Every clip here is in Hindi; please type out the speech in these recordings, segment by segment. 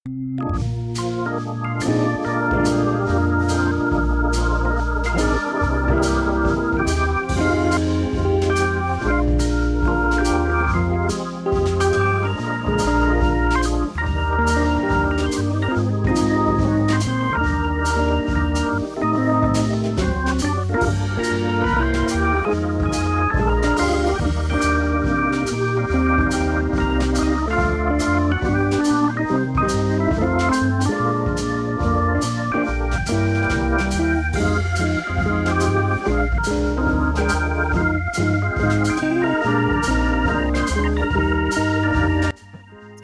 So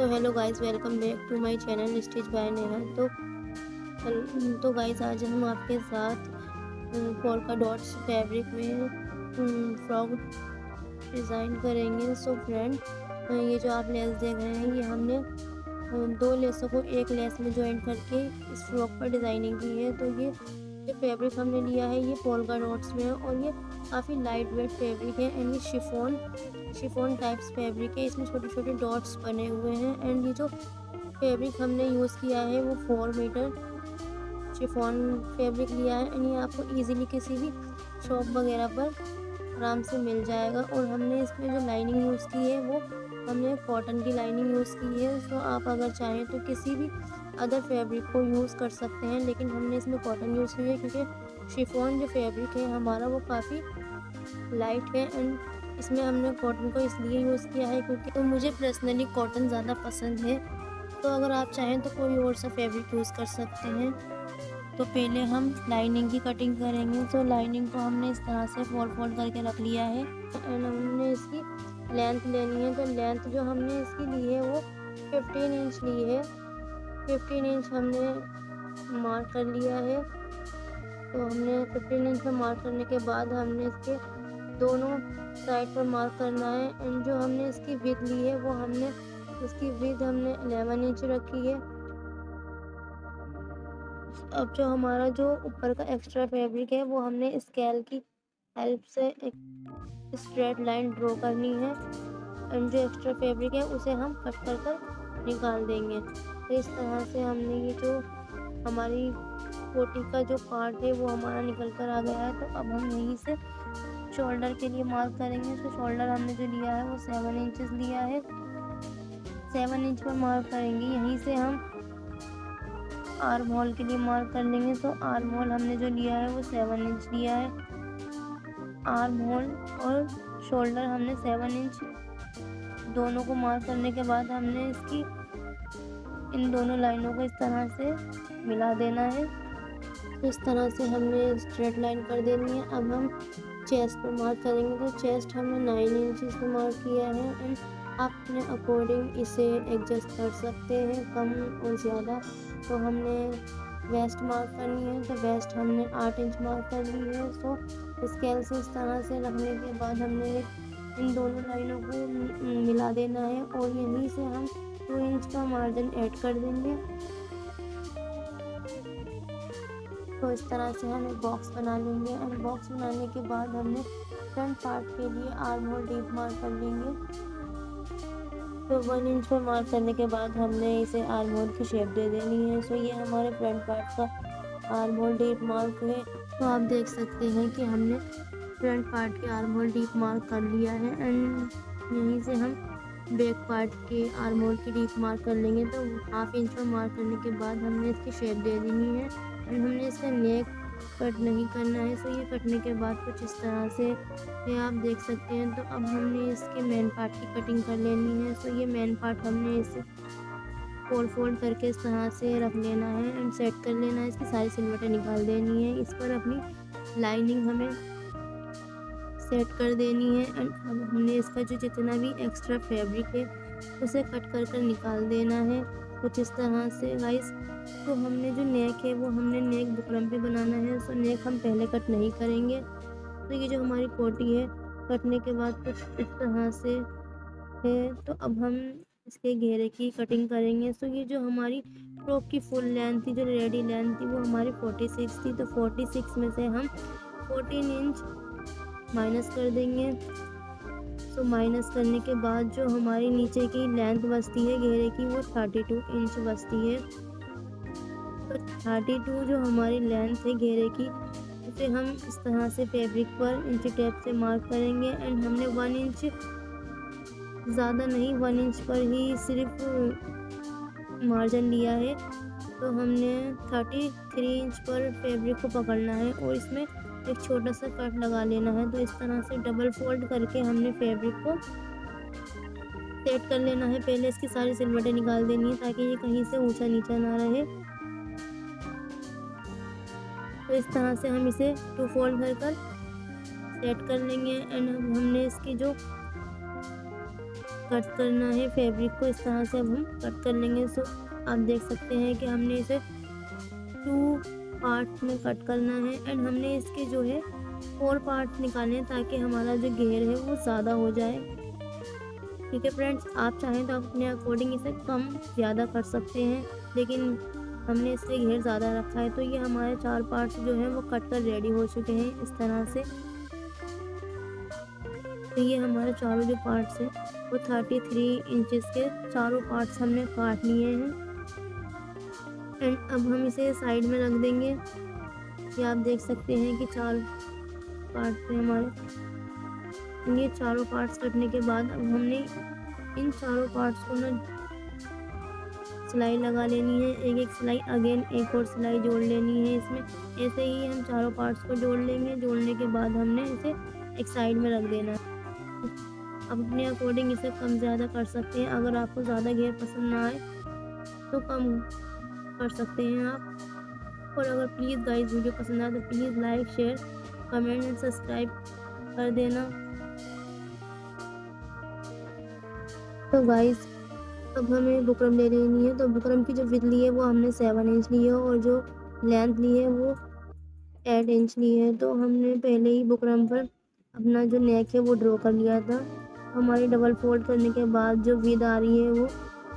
hello guys, welcome back to my channel stitch by Neha. तो गाइस, आज हम आपके साथ पोल्का डॉट्स फैब्रिक में फ्रॉक डिज़ाइन करेंगे। सो फ्रेंड, ये जो आप लेस देख रहे हैं, ये हमने दो लेसों को एक लेस में ज्वाइन करके इस फ्रॉक पर डिज़ाइनिंग की है। तो ये जो फैब्रिक हमने लिया है, ये पोल्का डॉट्स में है और ये काफ़ी लाइट वेट फैब्रिक है एंड ये शिफॉन टाइप्स फैब्रिक है। इसमें छोटे छोटे डॉट्स बने हुए हैं एंड ये जो फैब्रिक हमने यूज़ किया है वो 4 मीटर शिफॉन फैब्रिक लिया है एंड ये आपको इजीली किसी भी शॉप वगैरह पर आराम से मिल जाएगा। और हमने इसमें जो लाइनिंग यूज़ की है वो हमने कॉटन की लाइनिंग यूज़ की है। तो आप अगर चाहें तो किसी भी अदर फैब्रिक को यूज़ कर सकते हैं, लेकिन हमने इसमें कॉटन यूज़ की है क्योंकि शिफॉन जो फैब्रिक है हमारा वो काफ़ी लाइट है एंड इसमें हमने कॉटन को इसलिए यूज़ किया है क्योंकि तो मुझे पर्सनली कॉटन ज़्यादा पसंद है। तो अगर आप चाहें तो कोई और सा फैब्रिक यूज़ कर सकते हैं। तो पहले हम लाइनिंग की कटिंग करेंगे। तो लाइनिंग को हमने इस तरह से फोल्ड करके रख लिया है एंड हमने इसकी लेंथ लेनी है। तो लेंथ जो हमने इसकी ली है वो 15 इंच ली है। 15 इंच हमने मार्क कर लिया है। तो हमने 15 इंच में मार्क करने के बाद हमने इसके दोनों साइड पर मार्क करना है एंड जो हमने इसकी विड्थ ली है वो हमने इसकी विड्थ हमने 11 इंच रखी है। अब जो हमारा जो ऊपर का एक्स्ट्रा फैब्रिक है वो हमने स्केल की हेल्प से एक स्ट्रेट लाइन ड्रॉ करनी है एंड जो एक्स्ट्रा फैब्रिक है उसे हम कट कर निकाल देंगे। तो इस तरह से हमने ये जो हमारी कोटी का जो पार्ट है वो हमारा निकल कर आ गया है। तो अब हम यहीं से शोल्डर के लिए मार्क करेंगे। तो शोल्डर हमने जो लिया है वो 7 इंचेस लिया है। 7 इंच पर मार्क करेंगे। यहीं से हम आर्म होल के लिए मार्क कर लेंगे। तो आर्म होल हमने जो लिया है वो 7 इंच लिया है। आर्म होल और शोल्डर हमने 7 इंच दोनों को मार्क करने के बाद हमने इसकी इन दोनों लाइनों को इस तरह से मिला देना है। तो इस तरह से हमने स्ट्रेट लाइन कर देनी है। अब हम चेस्ट पर मार्क करेंगे। तो चेस्ट हमने 9 इंचेस पे मार्क किया है एंड आप अपने अकॉर्डिंग इसे एडजस्ट कर सकते हैं, कम और ज़्यादा। तो हमने वेस्ट मार्क करनी है। तो वेस्ट हमने 8 इंच मार्क कर ली है। सो स्केल से इस तरह से रखने के बाद हमने इन दोनों लाइनों को मिला देना है और यहीं से हम 2 इंच का मार्जिन ऐड कर देंगे। तो इस तरह से हम एक बॉक्स बना लेंगे एंड बॉक्स बनाने के बाद हमने फ्रंट पार्ट के लिए आर्म होल डीप मार्क कर लेंगे। तो 1 इंच पर मार्क करने के बाद हमने इसे आर्म होल की शेप दे देनी है। सो ये हमारे फ्रंट पार्ट का आर्म होल डीप मार्क है। तो आप देख सकते हैं कि हमने फ्रंट पार्ट के आर्म होल डीप मार्क कर लिया है एंड यहीं से हम बैक पार्ट के आर्म होल की डीप मार्क कर लेंगे। तो हाफ इंच पर मार्क करने के बाद हमने इसकी शेप दे देनी है एंड हमने इसका नेक कट नहीं करना है। सो ये कटने के बाद कुछ इस तरह से ये आप देख सकते हैं। तो अब हमने इसके मेन पार्ट की कटिंग कर लेनी है। सो ये मेन पार्ट हमने इसे फोल्ड करके इस तरह से रख लेना है एंड सेट कर लेना है। इसकी सारी सिलवटें निकाल देनी है। इस पर अपनी लाइनिंग हमें सेट कर देनी है एंड अब हमने इसका जो जितना भी एक्स्ट्रा फैब्रिक है उसे कट कर निकाल देना है कुछ इस तरह से गाइस। तो हमने जो नेक है वो हमने नेक बुकरम पे बनाना है। सो नेक हम पहले कट नहीं करेंगे। तो ये जो हमारी कोटी है कटने के बाद कुछ इस तरह से है। तो अब हम इसके घेरे की कटिंग करेंगे। सो ये जो हमारी फ्रॉक की फुल लेंथ थी, जो रेडी लेंथ थी, वो हमारी 46 थी। तो 46 में से हम 14 इंच माइनस कर देंगे। तो माइनस करने के बाद जो हमारी नीचे की लेंथ बचती है घेरे की वो 32 इंच बचती है। तो 32 जो हमारी लेंथ है घेरे की उसे हम इस तरह से फैब्रिक पर इंची टेप से मार्क करेंगे एंड हमने 1 इंच ज़्यादा नहीं 1 इंच पर ही सिर्फ मार्जिन लिया है। तो हमने 33 इंच पर फैब्रिक को पकड़ना है और इसमें एक छोटा सा कट लगा लेना है। तो इस तरह से डबल फोल्ड करके हमने फैब्रिक को सेट कर लेना है। पहले इसकी सारी सिलवटें निकाल देनी है ताकि ये कहीं से ऊंचा नीचा ना रहे। तो इस तरह से हम इसे 2 फोल्ड कर सेट कर लेंगे एंड अब हमने इसकी जो कट करना है फैब्रिक को इस तरह से अब हम कट कर लेंगे। सो आप देख सकते हैं कि हमने इसे 2 पार्ट में कट करना है एंड हमने इसके जो है 4 पार्ट निकाले ताकि हमारा जो घेर है वो ज़्यादा हो जाए। ठीक है फ्रेंड्स, आप चाहें तो आप अपने अकॉर्डिंग इसे कम ज़्यादा कर सकते हैं, लेकिन हमने इससे घेर ज़्यादा रखा है। तो ये हमारे 4 पार्ट्स जो हैं वो कट कर रेडी हो चुके हैं इस तरह से। तो ये हमारे चारों जो पार्ट्स हैं वो 33 इंचेस के चारों पार्ट्स हमने काट लिए हैं एंड अब हम इसे साइड में रख देंगे। ये आप देख सकते हैं कि 4 पार्ट्स हैं हमारे। ये चारों पार्ट्स कटने के बाद अब हमने इन चारों पार्ट्स को ना सिलाई लगा लेनी है। एक सिलाई अगेन एक और सिलाई जोड़ लेनी है इसमें। ऐसे ही हम चारों पार्ट्स को जोड़ लेंगे। जोड़ने के बाद हमने इसे एक साइड में रख देना है। अब अपने अकॉर्डिंग इसे कम ज़्यादा कर सकते हैं। अगर आपको ज़्यादा घेर पसंद ना आए तो कम कर सकते हैं आप। और अगर प्लीज़ गाइस वीडियो पसंद आए तो please like share comment and subscribe कर देना। तो गाइस अब हमें बुकरम ले लेनी है। तो बुकरम की जो विड्थ ली है वो हमने 7 इंच ली है और जो लेंथ ली है वो 8 इंच ली है। तो हमने पहले ही बुकरम पर अपना जो नेक है वो ड्रॉ कर लिया था। हमारी डबल फोल्ड करने के बाद जो विड्थ आ रही है वो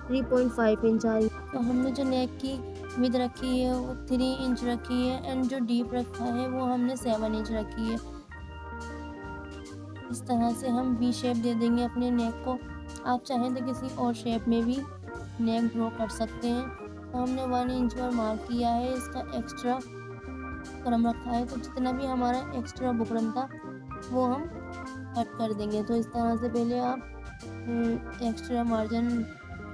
3.5 इंच आ रही है। तो हमने जो नेक की विड्थ रखी है वो 3 इंच रखी है एंड जो डीप रखा है वो हमने 7 इंच रखी है। इस तरह से हम वी शेप दे देंगे अपने नेक को। आप चाहें तो किसी और शेप में भी नेक ड्रॉ कर सकते हैं। तो हमने 1 इंच पर मार्क किया है, इसका एक्स्ट्रा बुकरम रखा है। तो जितना भी हमारा एक्स्ट्रा बुकरम था वो हम कट कर देंगे। तो इस तरह से पहले आप एक्स्ट्रा मार्जिन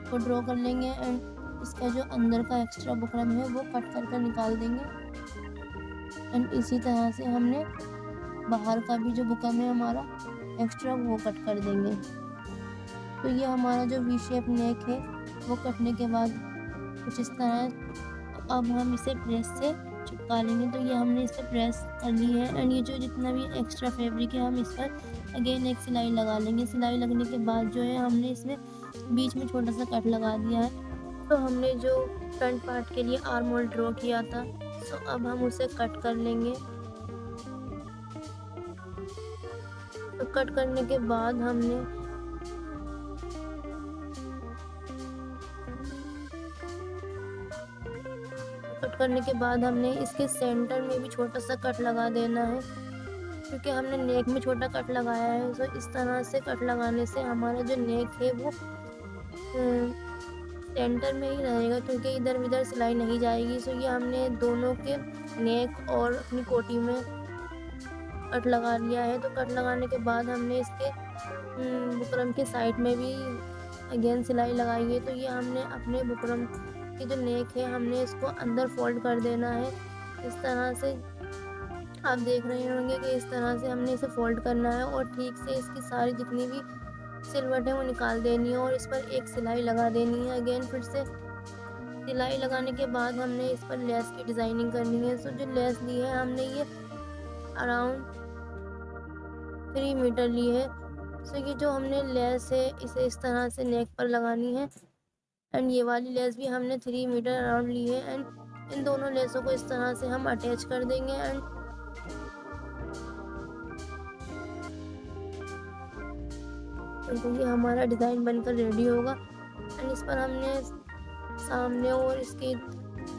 को ड्रॉ कर लेंगे एंड इसका जो अंदर का एक्स्ट्रा बुकरम है वो कट कर निकाल देंगे एंड इसी तरह से हमने बाहर का भी जो बुकरम है हमारा एक्स्ट्रा वो कट कर देंगे। तो ये हमारा जो वी शेप नेक है वो कटने के बाद कुछ इस तरह। तो अब हम इसे प्रेस से चिपका लेंगे। तो ये हमने इसे प्रेस कर ली है एंड ये जो जितना भी एक्स्ट्रा फैब्रिक है हम इस पर अगेन एक सिलाई लगा लेंगे। सिलाई लगने के बाद जो है हमने इसमें बीच में छोटा सा कट लगा दिया है। तो हमने जो फ्रंट पार्ट के लिए आर्म होल ड्रॉ किया था तो अब हम उसे कट कर लेंगे। तो कट करने के बाद हमने इसके सेंटर में भी छोटा सा कट लगा देना है क्योंकि हमने नेक में छोटा कट लगाया है। तो इस तरह से कट लगाने से हमारा जो नेक है वो सेंटर में ही रहेगा क्योंकि इधर उधर सिलाई नहीं जाएगी। सो ये हमने दोनों के नेक और अपनी कोटी में कट लगा लिया है। तो कट लगाने के बाद हमने इसके बुकरम के साइड में भी अगेन सिलाई लगाई है। तो ये हमने अपने बुकरम की जो नेक है हमने इसको अंदर फोल्ड कर देना है। इस तरह से आप देख रहे होंगे कि इस तरह से हमने इसे फोल्ड करना है और ठीक से इसकी सारी जितनी भी सिलवट है वो निकाल देनी है और इस पर एक सिलाई लगा देनी है। अगेन फिर से सिलाई लगाने के बाद हमने इस पर लेस की डिज़ाइनिंग करनी है। सो जो लेस ली है हमने ये अराउंड 3 मीटर ली है। सो ये जो हमने लेस है इसे इस तरह से नेक पर लगानी है एंड ये वाली लेस भी हमने 3 मीटर अराउंड ली है एंड इन दोनों लेसों को इस तरह से हम अटैच कर देंगे एंड तो ये हमारा डिज़ाइन बनकर रेडी होगा एंड इस पर हमने सामने और इसके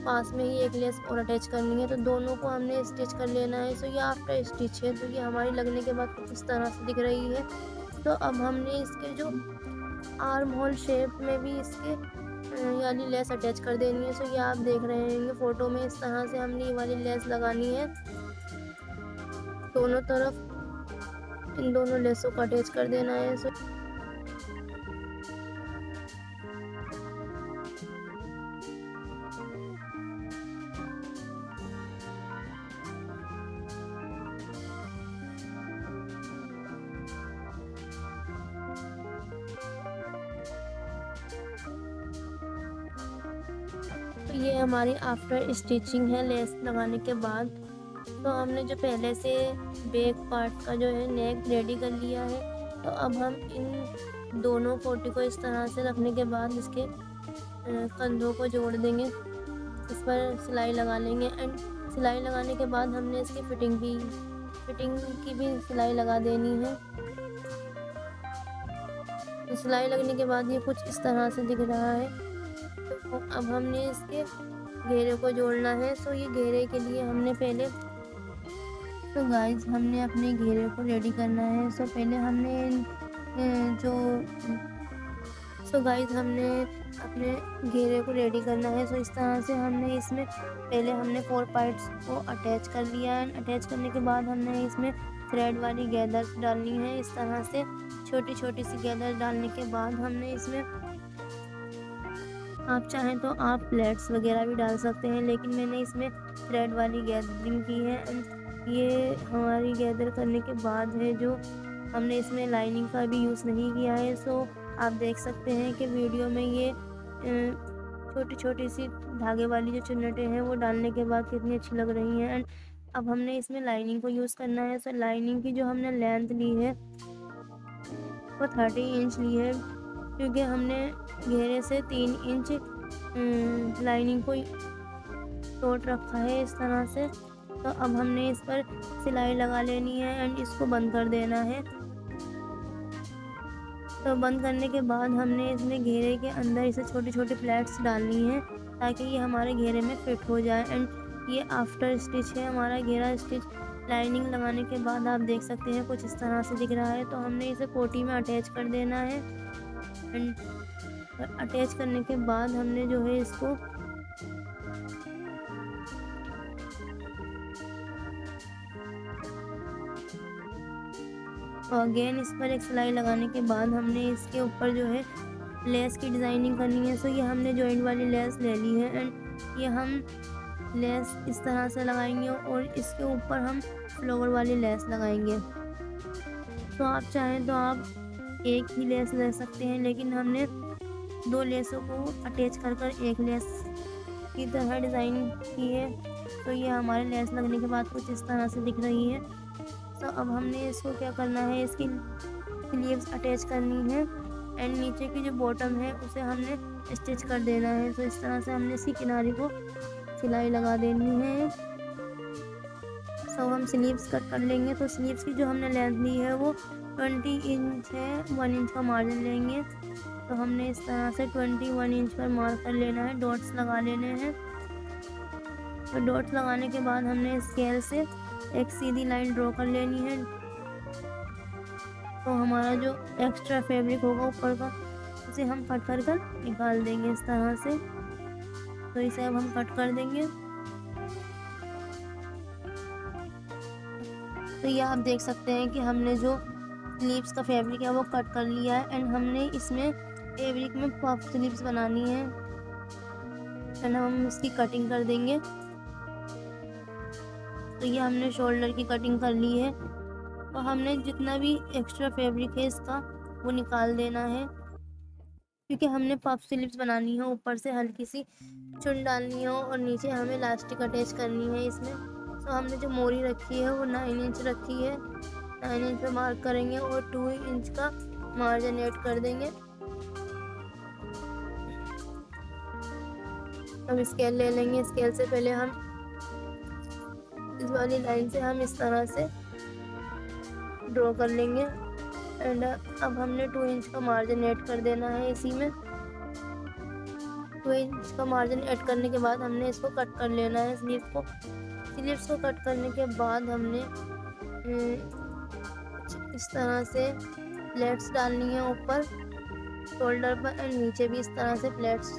पास में ही एक लेस और अटैच करनी है। तो दोनों को हमने स्टिच कर लेना है। सो ये आफ्टर स्टिच है। तो ये हमारी लगने के बाद कुछ इस तरह से दिख रही है। तो अब हमने इसके जो आर्म होल शेप में भी इसके वाली लेस अटैच कर देनी है। सो ये आप देख रहे होंगे फोटो में, इस तरह से हमने ये वाली लेस लगानी है दोनों तरफ। इन दोनों लेसों को अटैच कर देना है। सो ये हमारी आफ्टर स्टिचिंग है लेस लगाने के बाद। तो हमने जो पहले से बैक पार्ट का जो है नेक रेडी कर लिया है। तो अब हम इन दोनों कोटी को इस तरह से रखने के बाद इसके कंधों को जोड़ देंगे, इस पर सिलाई लगा लेंगे। एंड सिलाई लगाने के बाद हमने इसकी फिटिंग की भी सिलाई लगा देनी है। तो सिलाई लगने के बाद ये कुछ इस तरह से दिख रहा है। तो अब हमने इसके घेरे को जोड़ना है। सो ये घेरे के लिए हमने पहले, तो गाइस हमने अपने घेरे को रेडी करना है। सो पहले हमने हमने अपने घेरे को रेडी करना है। सो इस तरह से हमने इसमें पहले हमने 4 पार्ट्स को अटैच कर लिया है। अटैच करने के बाद हमने इसमें थ्रेड वाली गैदर डालनी है। इस तरह से छोटी छोटी सी गैदर डालने के बाद हमने इसमें, आप चाहें तो आप प्लेट्स वगैरह भी डाल सकते हैं, लेकिन मैंने इसमें थ्रेड वाली गैदरिंग की है। ये हमारी गैदर करने के बाद है, जो हमने इसमें लाइनिंग का भी यूज़ नहीं किया है। सो आप देख सकते हैं कि वीडियो में ये छोटी छोटी सी धागे वाली जो चुन्नटें हैं वो डालने के बाद कितनी अच्छी लग रही हैं। एंड अब हमने इसमें लाइनिंग को यूज़ करना है। सो लाइनिंग की जो हमने लेंथ ली है वो 30 इंच ली है, क्योंकि हमने घेरे से 3 इंच लाइनिंग को तोड़ रखा है इस तरह से। तो अब हमने इस पर सिलाई लगा लेनी है एंड इसको बंद कर देना है। तो बंद करने के बाद हमने इसमें घेरे के अंदर इसे छोटी छोटी प्लेट्स डालनी है, ताकि ये हमारे घेरे में फिट हो जाए। एंड ये आफ्टर स्टिच है हमारा घेरा स्टिच। लाइनिंग लगाने के बाद आप देख सकते हैं कुछ इस तरह से दिख रहा है। तो हमने इसे कोटी में अटैच कर देना है। एंड अटैच करने के बाद हमने जो है इसको अगेन इस पर एक सिलाई लगाने के बाद हमने इसके ऊपर जो है लेस की डिज़ाइनिंग करनी है। सो ये हमने जॉइंट वाली लेस ले ली है एंड ये हम लेस इस तरह से लगाएंगे और इसके ऊपर हम फ्लावर वाली लेस लगाएंगे। तो आप चाहें तो आप एक ही लेस ले सकते हैं, लेकिन हमने 2 लेसों को अटैच कर एक लेस की तरह डिज़ाइन की है। तो ये हमारे लेस लगने के बाद कुछ इस तरह से दिख रही है। तो अब हमने इसको क्या करना है, इसकी स्लीव्स अटैच करनी है एंड नीचे की जो बॉटम है उसे हमने स्टिच कर देना है। तो इस तरह से हमने इसकी किनारे को सिलाई लगा देनी है। तो हम स्लीव्स कट कर लेंगे। तो स्लीव्स की जो हमने लेंथ ली है वो 20 इंच है, 1 इंच का मार्जिन लेंगे। तो हमने इस तरह से 21 इंच पर मार्क कर लेना है, डॉट्स लगा लेने हैं। तो डॉट्स लगाने के बाद हमने स्केल से एक सीधी लाइन ड्रॉ कर लेनी है। तो हमारा जो एक्स्ट्रा फैब्रिक होगा ऊपर का उसे हम कट कर निकाल देंगे इस तरह से। तो इसे अब हम कट कर देंगे। तो ये आप देख सकते हैं कि हमने जो स्लीव्स का फैब्रिक है वो कट कर लिया है एंड हमने इसमें फैब्रिक में पफ स्लीव्स बनानी है एंड हम इसकी कटिंग कर देंगे। तो ये हमने शोल्डर की कटिंग कर ली है। तो हमने जितना भी एक्स्ट्रा फैब्रिक है इसका वो निकाल देना है, क्योंकि हमने पफ स्लीव्स बनानी है। ऊपर से हल्की सी चुन डालनी है और नीचे हमें इलास्टिक अटैच करनी है इसमें। तो हमने जो मोरी रखी है वो 9 इंच रखी है, 9 इंच पे मार्क करेंगे और 2 इंच का मार्जिन ऐड कर देंगे। हम स्केल ले लेंगे। स्केल से पहले हम इस वाली लाइन से हम इस तरह से ड्रॉ कर लेंगे एंड अब हमने 2 इंच का मार्जिन ऐड कर देना है इसी में। 2 इंच का मार्जिन ऐड करने के बाद हमने इसको कट कर लेना है स्लीव्स को कट करने के बाद हमने इस तरह से प्लेट्स डालनी है ऊपर शोल्डर पर एंड नीचे भी इस तरह से प्लेट्स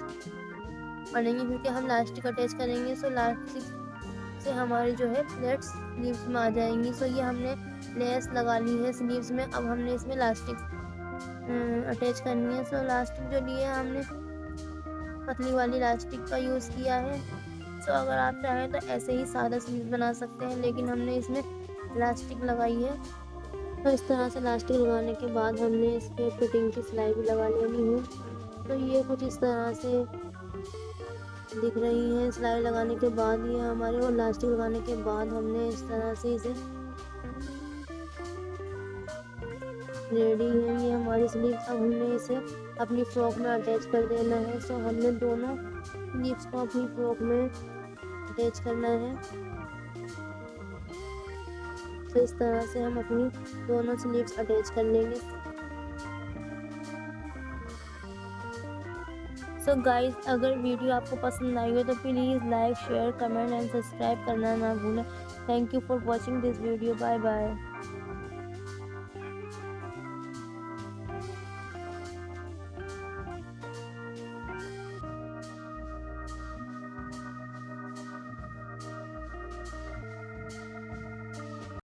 बनेंगी, क्योंकि हम लास्टिक अटैच करेंगे। सो लास्टिक से हमारी जो है प्लेट्स स्लीव्स में आ जाएंगी। सो ये हमने लेस लगा ली है स्लीव्स में। अब हमने इसमें लास्टिक अटैच करनी है। सो लास्टिक जो लिए हमने पतली वाली लास्टिक का यूज़ किया है। सो अगर आप चाहें तो ऐसे ही सादा स्लीव बना सकते हैं, लेकिन हमने इसमें लास्टिक लगाई है। तो इस तरह से लास्टिक लगाने के बाद हमने इस पर फिटिंग की सिलाई भी लगा लेनी है। तो ये कुछ इस तरह से दिख रही है सिलाई लगाने के बाद ये हमारे, और लास्टिक लगाने के बाद हमने इस तरह से इसे रेडी है ये हमारी स्लीव्स। अब हमने इसे अपनी फ्रॉक में अटैच कर देना है। सो हमने दोनों स्लीव्स को अपनी फ्रॉक में अटैच करना है। तो इस तरह से हम अपनी दोनों स्लीव्स अटैच कर लेंगे। सो गाइस, अगर वीडियो आपको पसंद आई हो तो please like share comment and subscribe करना ना भूलें। Thank you for watching this video. Bye bye.